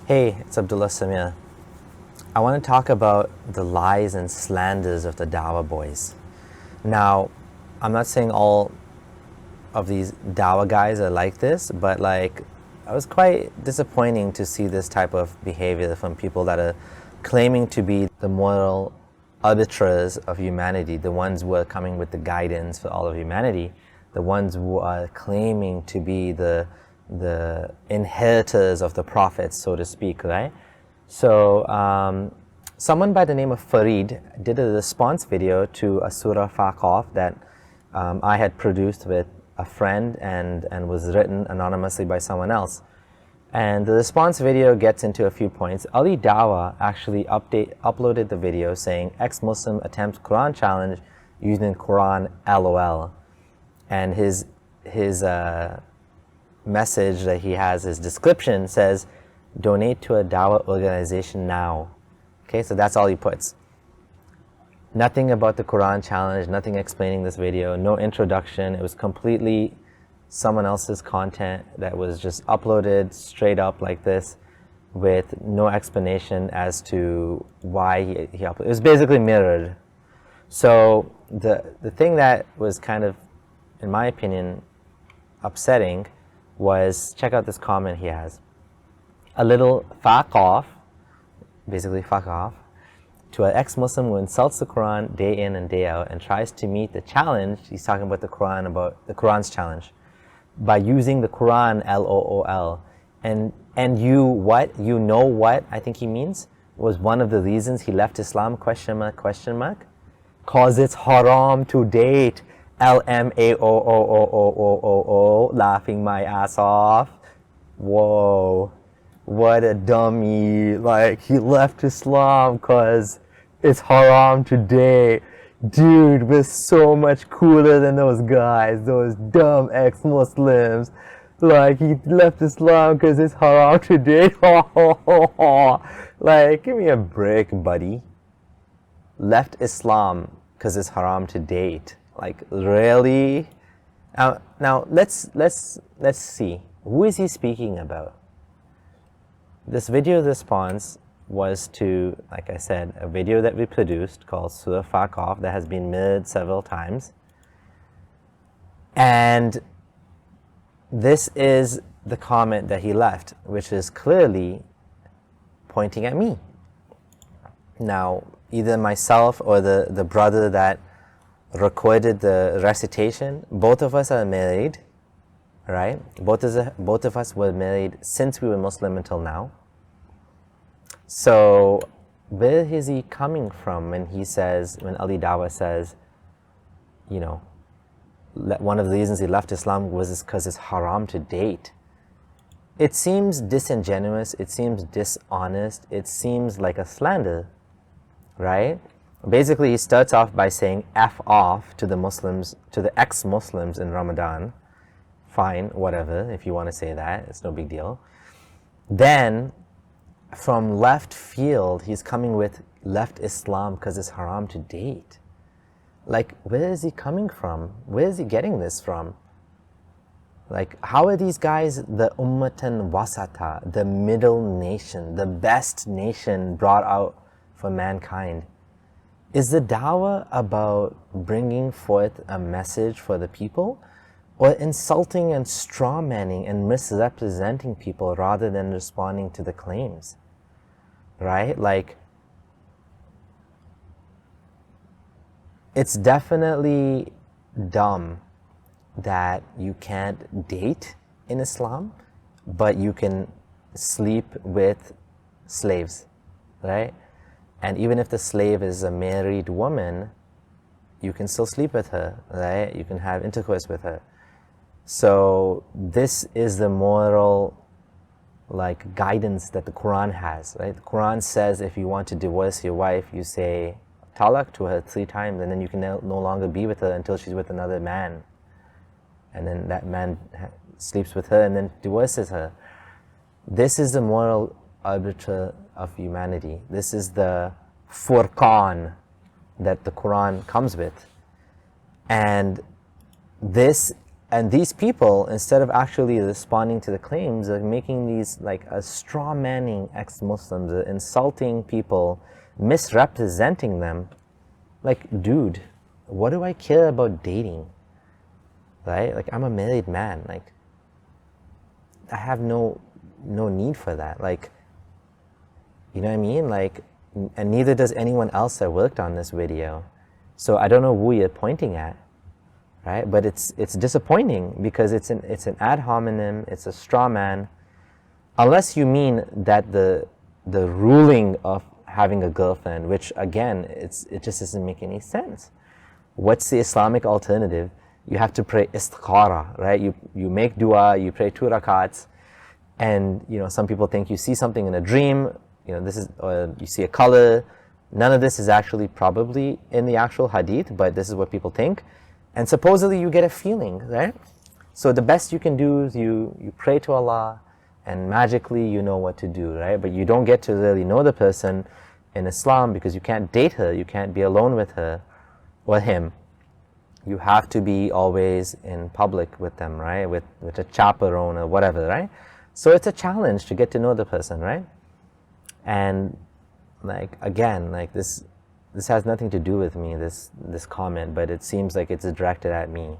Hey, it's Abdullah Samir. I want to talk about the lies and slanders of the Dawah boys. Now, I'm not saying all of these Dawah guys are like this, but I was quite disappointing to see this type of behavior from people that are claiming to be the moral arbiters of humanity, the ones who are coming with the guidance for all of humanity, the ones who are claiming to be the inheritors of the prophets, so to speak, right? So someone by the name of Farid did a response video to a surah Faqaf that I had produced with a friend and was written anonymously by someone else. And the response video gets into a few points. Ali Dawah actually uploaded the video saying, ex-Muslim attempts Quran challenge using Quran LOL. And his message that he has, his description says, donate to a Dawah organization now. Okay, so that's all he puts. Nothing about the Quran challenge, nothing explaining this video, no introduction. It was completely someone else's content that was just uploaded straight up like this with no explanation as to why he uploaded. It was basically mirrored. So the thing that was kind of, in my opinion, upsetting was, check out this comment he has. A little fuck off, basically fuck off, to an ex-Muslim who insults the Quran day in and day out and tries to meet the challenge. He's talking about the Quran, about the Quran's challenge, by using the Quran LOOL. And you what? You know what I think he means was one of the reasons he left Islam, question mark, question mark? Cause it's haram to date. lmaooooo, laughing my ass off. Whoa, what a dummy. Like, he left Islam cause it's haram today. Dude, we're so much cooler than those guys, those dumb ex-Muslims. Like, he left Islam cause it's haram today. Like, give me a break, buddy. Left Islam cause it's haram to date. Like, really? Now let's see. Who is he speaking about? This video response was to, like I said, a video that we produced called Surah Faqaf that has been mirrored several times. And this is the comment that he left, which is clearly pointing at me. Now, either myself or the brother that recorded the recitation, both of us are married, right? Both of us were married since we were Muslim until now. So where is he coming from when he says, when Ali Dawah says, you know, one of the reasons he left Islam was because it's haram to date? It seems disingenuous, it seems dishonest, it seems like a slander, right? Basically, he starts off by saying F off to the Muslims, to the ex-Muslims in Ramadan. Fine, whatever, if you want to say that, it's no big deal. Then, from left field, he's coming with left Islam because it's haram to date. Like, where is he coming from? Where is he getting this from? Like, how are these guys the ummatan wasata, the middle nation, the best nation brought out for mankind? Is the Dawah about bringing forth a message for the people, or insulting and strawmanning and misrepresenting people rather than responding to the claims? Right? Like, it's definitely dumb that you can't date in Islam, but you can sleep with slaves, right? And even if the slave is a married woman, you can still sleep with her, right? You can have intercourse with her. So this is the moral, like, guidance that the Quran has, right? The Quran says if you want to divorce your wife, you say talaq to her 3 times, and then you can no longer be with her until she's with another man. And then that man sleeps with her and then divorces her. This is the moral arbiter of humanity. This is the Furqan that the Quran comes with. And this And these people, instead of actually responding to the claims, are making these like a straw manning ex-Muslims, insulting people, misrepresenting them. Like, dude, what do I care about dating? Right? Like, I'm a married man. Like, I have no need for that. Like, you know what I mean? Like, and neither does anyone else that worked on this video. So I don't know who you're pointing at, right? But it's disappointing because it's an ad hominem, it's a straw man. Unless you mean that the ruling of having a girlfriend, which again, it just doesn't make any sense. What's the Islamic alternative? You have to pray istikhara, right? You make dua, you pray 2 rakats, and you know, some people think you see something in a dream, you know, this is, or you see a color. None of this is actually probably in the actual hadith, but this is what people think. And supposedly you get a feeling, right? So the best you can do is you pray to Allah, and magically you know what to do, right? But you don't get to really know the person in Islam because you can't date her, you can't be alone with her or him. You have to be always in public with them, right? With a chaperone or whatever, right? So it's a challenge to get to know the person, right? And like, again, like this has nothing to do with me, this comment, but it seems like it's directed at me,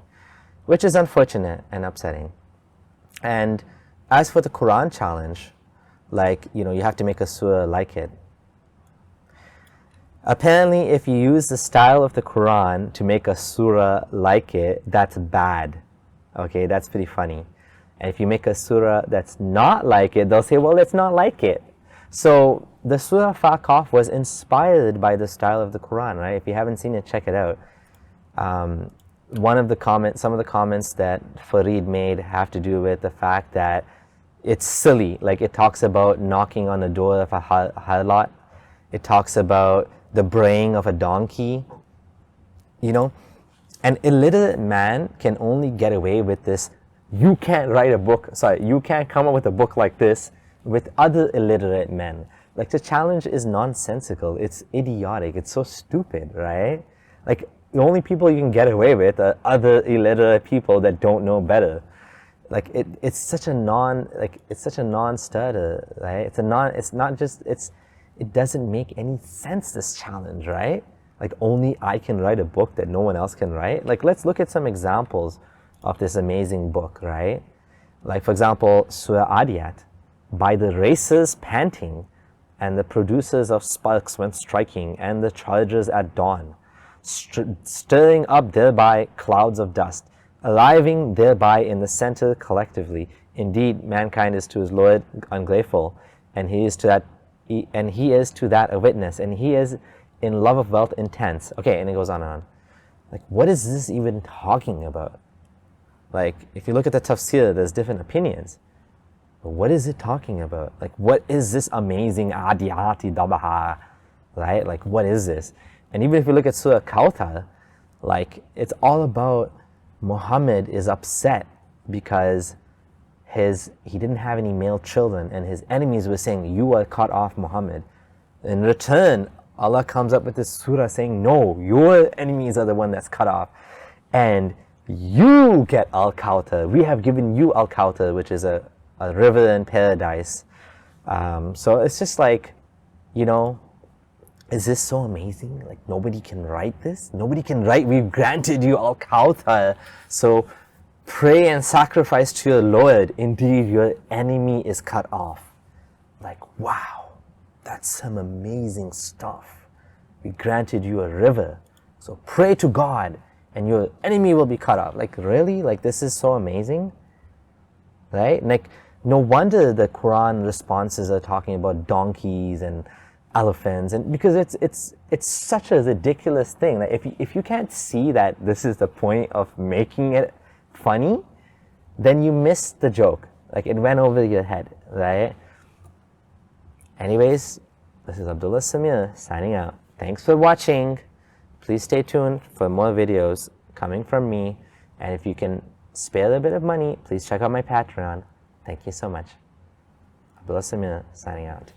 which is unfortunate and upsetting. And as for the Quran challenge, like, you know, you have to make a surah like it. Apparently, if you use the style of the Quran to make a surah like it, that's bad. Okay, that's pretty funny. And if you make a surah that's not like it, they'll say, well, it's not like it. So the surah Faqaf was inspired by the style of the Quran, right? If you haven't seen it, check it out. Some of the comments that Fareed made have to do with the fact that it's silly. Like, it talks about knocking on the door of a harlot. It talks about the braying of a donkey. You know, an illiterate man can only get away with this. You can't write a book, you can't come up with a book like this with other illiterate men. Like, the challenge is nonsensical, it's idiotic, it's so stupid, right? Like, the only people you can get away with are other illiterate people that don't know better. Like, it's such a non-starter, right? It doesn't make any sense, this challenge, right? Like, only I can write a book that no one else can write. Like, let's look at some examples of this amazing book, right? Like, for example, Surah Adiyat. By the racers panting, and the producers of sparks when striking, and the chargers at dawn, stirring up thereby clouds of dust, arriving thereby in the center collectively. Indeed, mankind is to his Lord ungrateful, and he is to that a witness, and he is in love of wealth intense. Okay, and it goes on and on. Like, what is this even talking about? Like, if you look at the tafsir, there's different opinions. But what is it talking about? Like, what is this amazing adiyati dabaha, right? Like, what is this? And even if you look at Surah Kawthar, like, it's all about Muhammad is upset because he didn't have any male children, and his enemies were saying, you are cut off, Muhammad. In return, Allah comes up with this surah saying, no, your enemies are the one that's cut off, and you get Al-Kawthar. We have given you Al-Kawthar, which is a river in paradise. So it's just like, you know, is this so amazing? Like, nobody can write this? Nobody can write, we've granted you Al-Kawthar, so pray and sacrifice to your Lord. Indeed, your enemy is cut off. Like, wow, that's some amazing stuff. We granted you a river, so pray to God and your enemy will be cut off. Like, really? Like, this is so amazing? Right? Like, no wonder the Quran responses are talking about donkeys and elephants, and because it's such a ridiculous thing. Like, if you can't see that this is the point of making it funny, then you missed the joke. Like, it went over your head, right? Anyways, this is Abdullah Samir signing out. Thanks for watching. Please stay tuned for more videos coming from me, and if you can spare a bit of money, please check out my Patreon. Thank you so much. Abdullah Samir signing out.